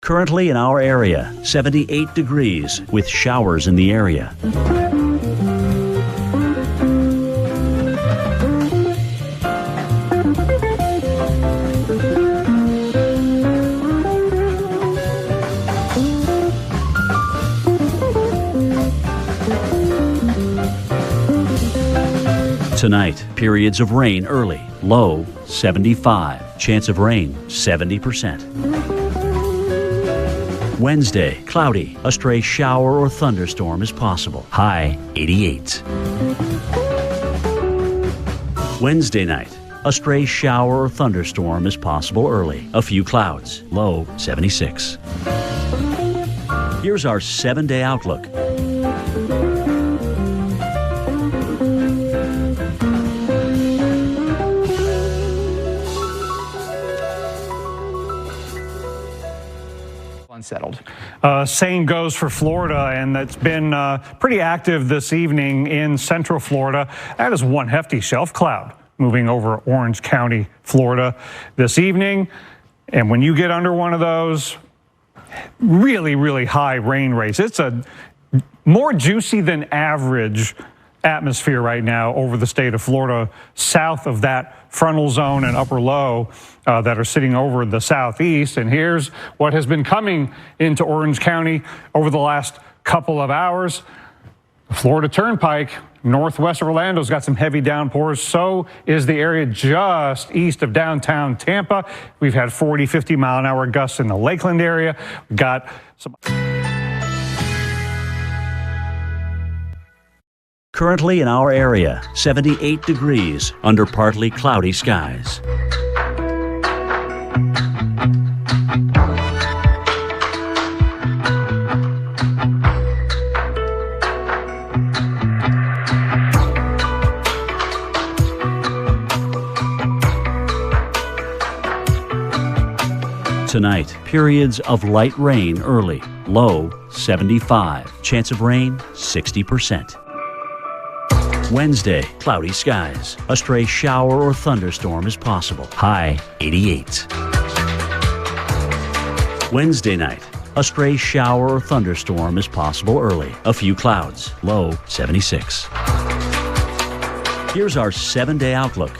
Currently in our area, 78 degrees with showers in the area. Tonight, periods of rain early, low 75, chance of rain 70%. Wednesday, cloudy, a stray shower or thunderstorm is possible, high 88. Wednesday night, a stray shower or thunderstorm is possible early, a few clouds, low 76. Here's our 7-day outlook. Unsettled. Same goes for Florida, and that's been pretty active this evening in central Florida. That is one hefty shelf cloud moving over Orange County, Florida this evening. And when you get under one of those, really, really high rain rates. It's a more juicy than average atmosphere right now over the state of Florida, south of that frontal zone and upper low that are sitting over the southeast. And here's what has been coming into Orange County over the last couple of hours. The Florida Turnpike, northwest Orlando's got some heavy downpours. So is the area just east of downtown Tampa. We've had 40, 50 mile an hour gusts in the Lakeland area. We've got some. Currently in our area, 78 degrees under partly cloudy skies. Tonight, periods of light rain early, low 75, chance of rain 60%. Wednesday, cloudy skies. A stray shower or thunderstorm is possible, high 88. Wednesday night, a stray shower or thunderstorm is possible early, a few clouds, low 76. Here's our 7-day outlook.